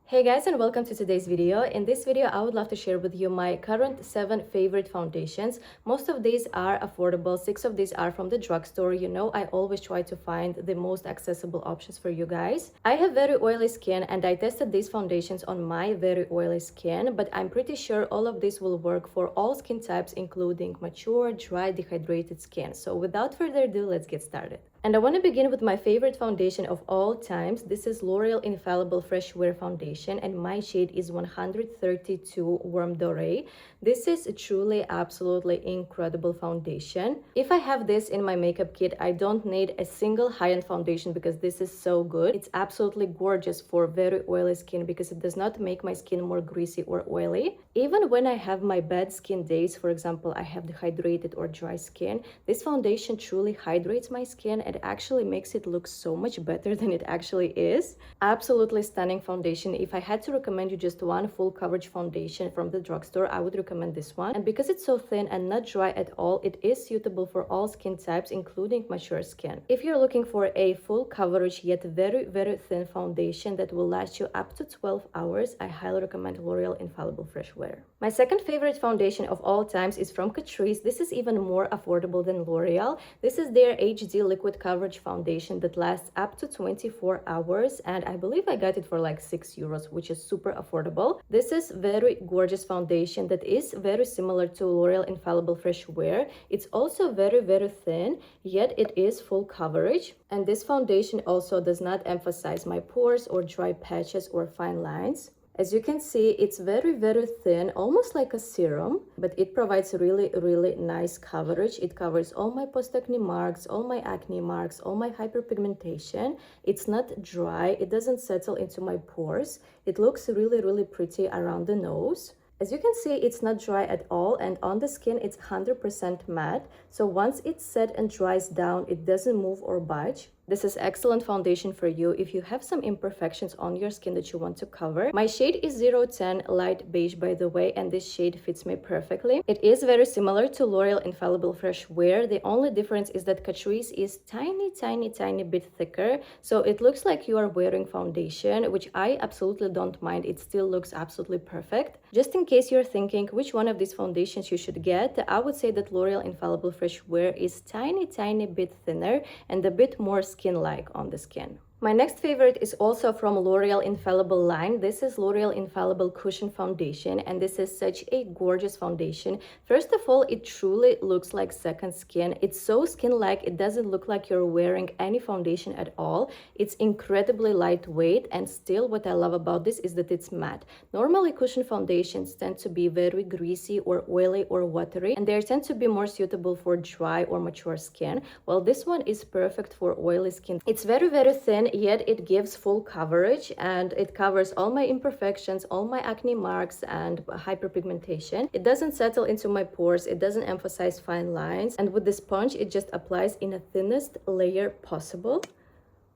Hey guys, and welcome to today's video. In this video, I would love to share with you my current 7 favorite foundations. Most of these are affordable. 6 of these are from the drugstore. You know, I always try to find the most accessible options for you guys. I have very oily skin and I tested these foundations on my very oily skin, but I'm pretty sure all of this will work for all skin types, including mature, dry, dehydrated skin. So without further ado, let's get started. And I want to begin with my favorite foundation of all times. This is L'Oreal Infallible Fresh Wear Foundation, and my shade is 132 Warm Doré. This is a truly absolutely incredible foundation. If I have this in my makeup kit, I don't need a single high-end foundation because this is so good. It's absolutely gorgeous for very oily skin because it does not make my skin more greasy or oily. Even when I have my bad skin days, for example, I have dehydrated or dry skin, this foundation truly hydrates my skin. It actually makes it look so much better than it actually is. Absolutely stunning foundation. If I had to recommend you just one full coverage foundation from the drugstore, I would recommend this one. And because it's so thin and not dry at all, it is suitable for all skin types, including mature skin. If you're looking for a full coverage yet very, very thin foundation that will last you up to 12 hours, I highly recommend L'Oreal Infallible Fresh Wear. My second favorite foundation of all times is from Catrice. This is even more affordable than L'Oreal. This is their HD Liquid Coverage foundation that lasts up to 24 hours, and I believe I got it for like €6, which is super affordable. This is very gorgeous foundation that is very similar to L'Oreal Infallible Fresh Wear. It's also very, very thin, yet it is full coverage. And this foundation also does not emphasize my pores or dry patches or fine lines. As you can see, it's very, very thin, almost like a serum, but it provides really, really nice coverage. It covers all my post-acne marks, all my acne marks, all my hyperpigmentation. It's not dry. It doesn't settle into my pores. It looks really, really pretty around the nose. As you can see, it's not dry at all, and on the skin, it's 100% matte. So once it's set and dries down, it doesn't move or budge. This is excellent foundation for you if you have some imperfections on your skin that you want to cover. My shade is 010 light beige, by the way, and this shade fits me perfectly. It is very similar to L'Oreal Infallible Fresh Wear. The only difference is that Catrice is tiny bit thicker, so it looks like you are wearing foundation, which I absolutely don't mind. It still looks absolutely perfect. Just in case you're thinking which one of these foundations you should get, I would say that L'Oreal Infallible Fresh Wear is tiny bit thinner and a bit more skin-like on the skin. My next favorite is also from L'Oreal Infallible line. This is L'Oreal Infallible Cushion Foundation, and this is such a gorgeous foundation. First of all, it truly looks like second skin. It's so skin-like, it doesn't look like you're wearing any foundation at all. It's incredibly lightweight, and still what I love about this is that it's matte. Normally, cushion foundations tend to be very greasy or oily or watery, and they tend to be more suitable for dry or mature skin. Well, this one is perfect for oily skin. It's very, very thin, yet it gives full coverage, and it covers all my imperfections, all my acne marks and hyperpigmentation. It doesn't settle into my pores, it doesn't emphasize fine lines, and with the sponge it just applies in the thinnest layer possible.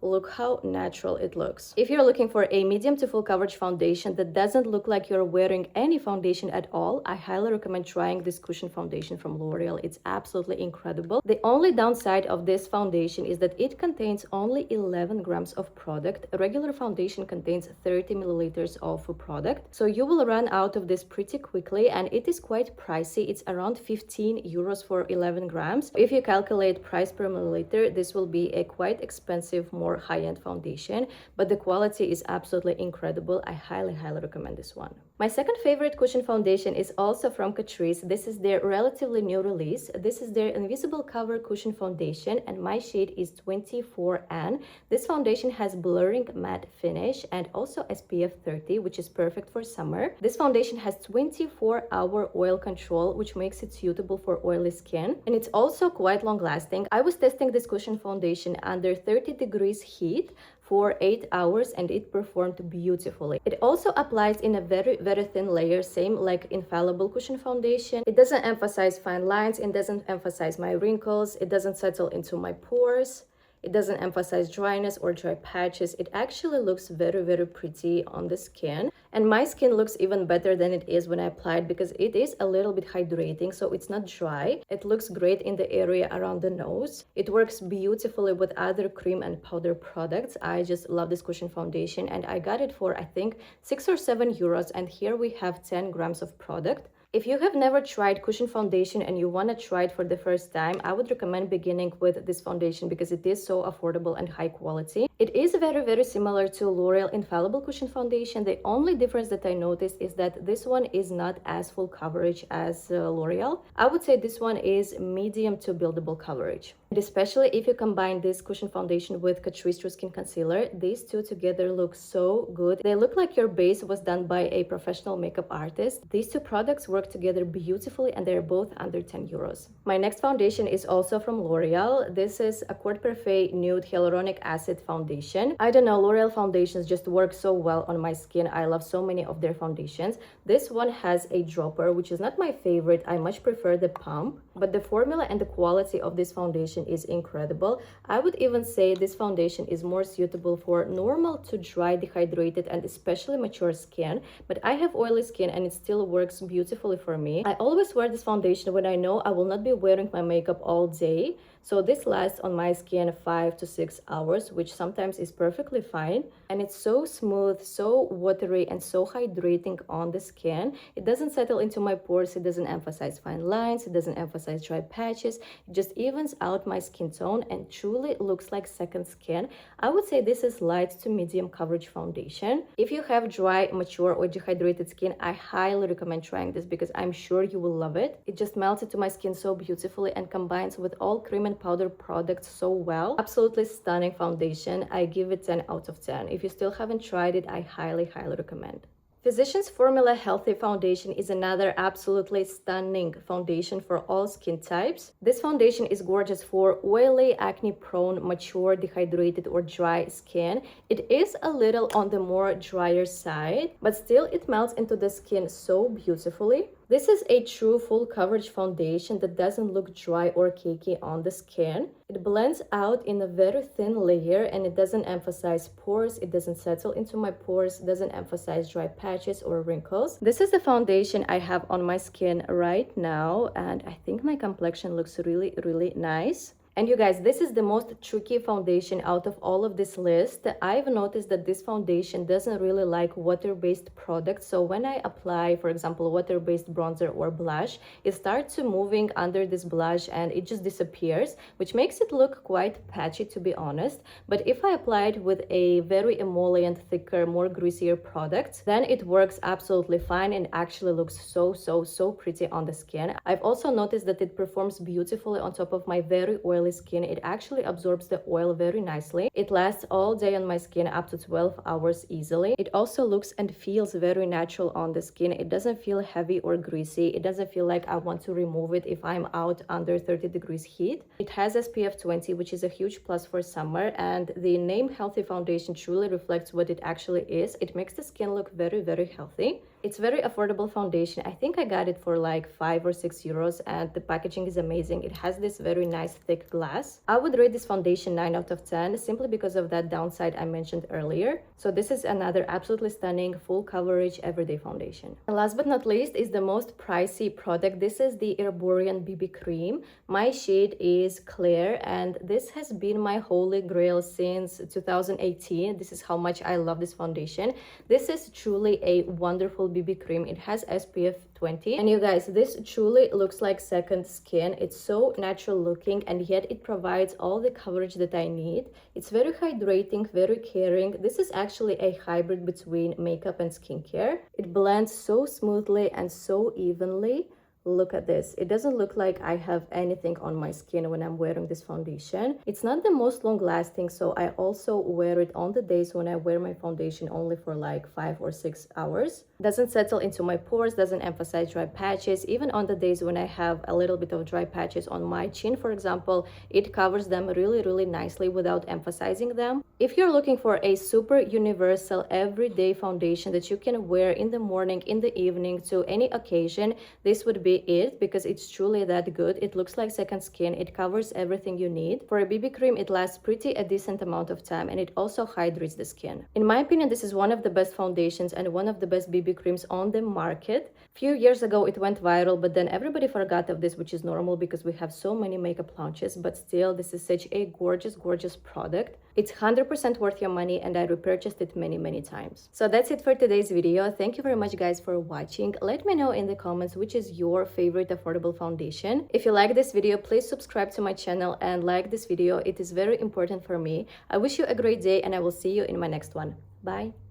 Look how natural it looks. If you're looking for a medium to full coverage foundation that doesn't look like you're wearing any foundation at all, I highly recommend trying this cushion foundation from L'Oreal. It's absolutely incredible. The only downside of this foundation is that it contains only 11 grams of product. A regular foundation contains 30 milliliters of product. So you will run out of this pretty quickly, and it is quite pricey. It's around €15 for 11 grams. If you calculate price per milliliter, this will be a quite expensive, more high-end foundation, but the quality is absolutely incredible. I highly recommend this one. My second favorite cushion foundation is also from Catrice. This is their relatively new release. This is their Invisible Cover Cushion Foundation, and my shade is 24N. This foundation has blurring matte finish and also SPF 30, which is perfect for summer. This foundation has 24-hour oil control, which makes it suitable for oily skin, and it's also quite long-lasting. I was testing this cushion foundation under 30 degrees heat for 8 hours, and it performed beautifully. It also applies in a very, very thin layer, same like Infallible Cushion Foundation. It doesn't emphasize fine lines, it doesn't emphasize my wrinkles, it doesn't settle into my pores. It doesn't emphasize dryness or dry patches. It actually looks very, very pretty on the skin. And my skin looks even better than it is when I apply it because it is a little bit hydrating, so it's not dry. It looks great in the area around the nose. It works beautifully with other cream and powder products. I just love this cushion foundation, and I got it for I think 6 or 7 euros, and here we have 10 grams of product. If you have never tried cushion foundation and you want to try it for the first time, I would recommend beginning with this foundation because it is so affordable and high quality. It is very, very similar to L'Oreal Infallible Cushion Foundation. The only difference that I noticed is that this one is not as full coverage as L'Oreal. I would say this one is medium to buildable coverage. And especially if you combine this cushion foundation with Catrice True Skin Concealer, these two together look so good. They look like your base was done by a professional makeup artist. These two products work together beautifully, and they're both under 10 euros. My next foundation is also from L'Oreal. This is a Parfait Nude Hyaluronic Acid Foundation. I don't know, L'Oreal foundations just work so well on my skin. I love so many of their foundations. This one has a dropper, which is not my favorite. I much prefer the pump, but the formula and the quality of this foundation is incredible. I would even say this foundation is more suitable for normal to dry, dehydrated, and especially mature skin, but I have oily skin and it still works beautifully for me. I always wear this foundation when I know I will not be wearing my makeup all day. So this lasts on my skin 5 to 6 hours, which sometimes is perfectly fine. And it's so smooth, so watery, and so hydrating on the skin. It doesn't settle into my pores. It doesn't emphasize fine lines. It doesn't emphasize dry patches. It just evens out my skin tone and truly looks like second skin. I would say this is light to medium coverage foundation. If you have dry, mature, or dehydrated skin, I highly recommend trying this because I'm sure you will love it. It just melts into my skin so beautifully and combines with all cream and powder products so well. Absolutely stunning foundation. I give it 10 out of 10. If you still haven't tried it, I highly recommend. Physicians Formula Healthy Foundation is another absolutely stunning foundation for all skin types. This foundation is gorgeous for oily, acne-prone, mature, dehydrated, or dry skin. It is a little on the more drier side, but still it melts into the skin so beautifully. This is a true full coverage foundation that doesn't look dry or cakey on the skin. It blends out in a very thin layer and it doesn't emphasize pores. It doesn't settle into my pores, doesn't emphasize dry patches or wrinkles. This is the foundation I have on my skin right now, and I think my complexion looks really nice. And you guys, this is the most tricky foundation out of all of this list. I've noticed that this foundation doesn't really like water-based products. So when I apply, for example, water-based bronzer or blush, it starts moving under this blush and it just disappears, which makes it look quite patchy, to be honest. But if I apply it with a very emollient, thicker, more greasier product, then it works absolutely fine and actually looks so pretty on the skin. I've also noticed that it performs beautifully on top of my very oily skin. It actually absorbs the oil very nicely. It lasts all day on my skin, up to 12 hours easily. It also looks and feels very natural on the skin. It doesn't feel heavy or greasy. It doesn't feel like I want to remove it if I'm out under 30 degrees heat. It has SPF 20, which is a huge plus for summer, and the name Healthy Foundation truly reflects what it actually is. It makes the skin look very healthy. It's very affordable foundation. I think I got it for like 5 or 6 euros, and the packaging is amazing. It has this very nice thick glass. I would rate this foundation 9 out of 10 simply because of that downside I mentioned earlier. So this is another absolutely stunning full coverage everyday foundation. And last but not least is the most pricey product. This is the Erborian BB cream. My shade is Claire, and this has been my holy grail since 2018. This is how much I love this foundation. This is truly a wonderful BB cream. It has SPF 20, and you guys, this truly looks like second skin. It's so natural looking, and yet it provides all the coverage that I need. It's very hydrating, very caring. This is actually a hybrid between makeup and skincare. It blends so smoothly and so evenly. Look at this. It doesn't look like I have anything on my skin when I'm wearing this foundation. It's not the most long lasting, so I also wear it on the days when I wear my foundation only for like 5 or 6 hours. Doesn't settle into my pores, doesn't emphasize dry patches. Even on the days when I have a little bit of dry patches on my chin, for example, it covers them really nicely without emphasizing them. If you're looking for a super universal everyday foundation that you can wear in the morning, in the evening, to any occasion, this would be be it because it's truly that good. It looks like second skin. It covers everything you need. For a BB cream, it lasts pretty a decent amount of time, and it also hydrates the skin. In my opinion, this is one of the best foundations and one of the best BB creams on the market. Few years ago, it went viral, but then everybody forgot of this, which is normal because we have so many makeup launches, but still, this is such a gorgeous, gorgeous product. It's 100% worth your money, and I repurchased it many, many times. So that's it for today's video. Thank you very much, guys, for watching. Let me know in the comments which is your favorite affordable foundation. If you like this video, please subscribe to my channel and like this video. It is very important for me. I wish you a great day, and I will see you in my next one. Bye.